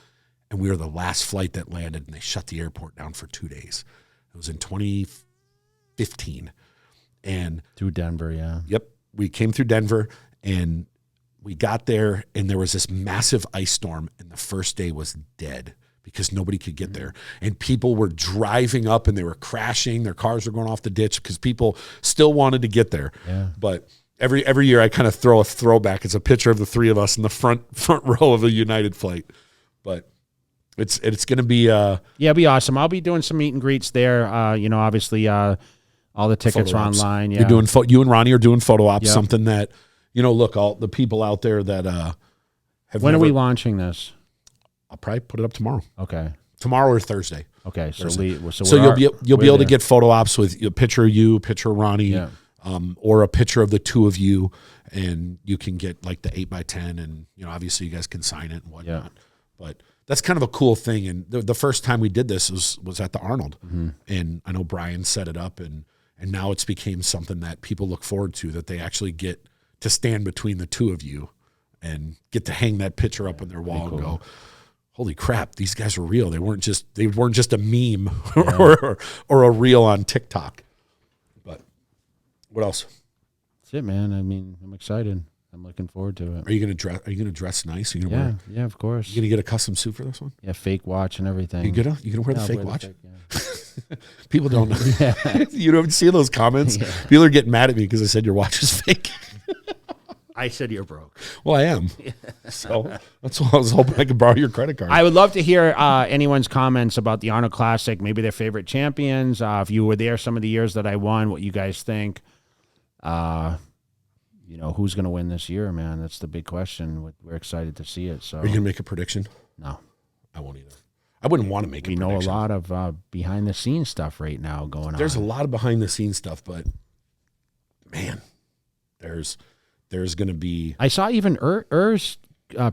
And we were the last flight that landed, and they shut the airport down for 2 days. It was in 2015. And through Denver, yeah. Yep. We came through Denver, and we got there, and there was this massive ice storm, and the first day was dead because nobody could get there. And people were driving up, and they were crashing. Their cars were going off the ditch because people still wanted to get there. Yeah. But every year I kind of throw a throwback. It's a picture of the 3 of us in the front row of a United flight. But it's going to be it'll be awesome. I'll be doing some meet and greets there. Obviously all the tickets are online. Yeah. You're doing you and Ronnie are doing photo ops, something that look, all the people out there that have When are we launching this? I'll probably put it up tomorrow. Okay. Tomorrow or Thursday. Okay. So you'll be able to get photo ops with a picture of you, picture of Ronnie, or a picture of the 2 of you, and you can get like the 8x10, and obviously you guys can sign it and whatnot. Yeah. But that's kind of a cool thing. And the first time we did this was at the Arnold, and I know Brian set it up, and now it's became something that people look forward to, that they actually get to stand between the 2 of you and get to hang that picture up on their wall and go, holy crap, these guys were real. They weren't just a meme or a reel on TikTok. But what else? That's it, man. I mean, I'm excited. I'm looking forward to it. Are you gonna dress nice? Are you gonna wear, of course. You gonna get a custom suit for this one? Yeah, fake watch and everything. You gonna wear the fake watch? People don't know. You don't see those comments. Yeah. People are getting mad at me because I said your watch is fake. I said you're broke. Well, I am. So that's why I was hoping I could borrow your credit card. I would love to hear anyone's comments about the Arnold Classic, maybe their favorite champions. If you were there some of the years that I won, what you guys think. Who's going to win this year, man? That's the big question. We're excited to see it. So, are you going to make a prediction? No. I won't either. I wouldn't want to make a prediction. We know a lot of behind-the-scenes stuff right now going on. There's a lot of behind-the-scenes stuff, but, man, there's going to be... I saw even Urs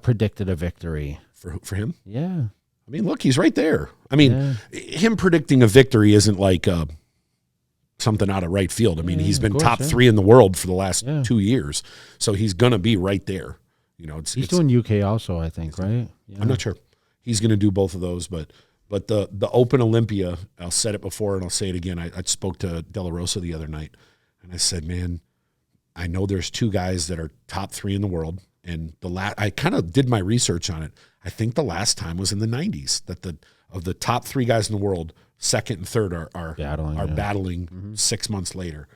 predicted a victory. For him? Yeah. I mean, look, he's right there. I mean, him predicting a victory isn't like something out of right field. I mean, he's been top 3 in the world for the last 2 years, so he's going to be right there. He's doing UK also, I think, right? Yeah. I'm not sure. He's going to do both of those, but the Open Olympia, I'll said it before and I'll say it again. I spoke to De La Rosa the other night, and I said, man, I know there's 2 guys that are top 3 in the world, and I kind of did my research on it. I think the last time was in the 90s that of the top 3 guys in the world, second and third are battling 6 months later.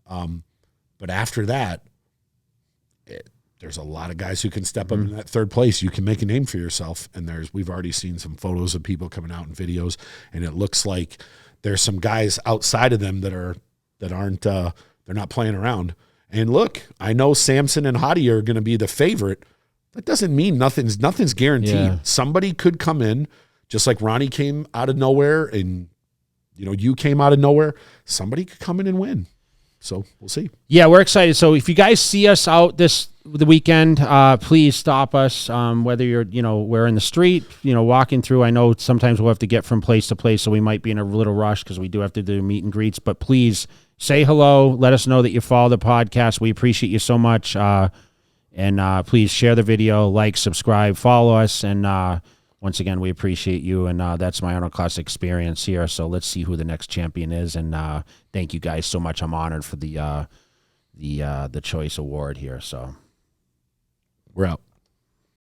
But after that, there's a lot of guys who can step up in that third place. You can make a name for yourself, and we've already seen some photos of people coming out in videos, and it looks like there's some guys outside of them that aren't they're not playing around. And look, I know Samson and Hadi are going to be the favorite. That doesn't mean nothing's guaranteed. Yeah. Somebody could come in, just like Ronnie came out of nowhere, and you came out of nowhere. Somebody could come in and win. So we'll see. Yeah, we're excited. So if you guys see us out the weekend, please stop us. Whether we're in the street, walking through. I know sometimes we'll have to get from place to place, so we might be in a little rush because we do have to do meet and greets. But please say hello. Let us know that you follow the podcast. We appreciate you so much. And please share the video, like, subscribe, follow us, and once again, we appreciate you, and that's my Arnold Classic experience here. So let's see who the next champion is, and thank you guys so much. I'm honored for the Choice Award here. So we're out.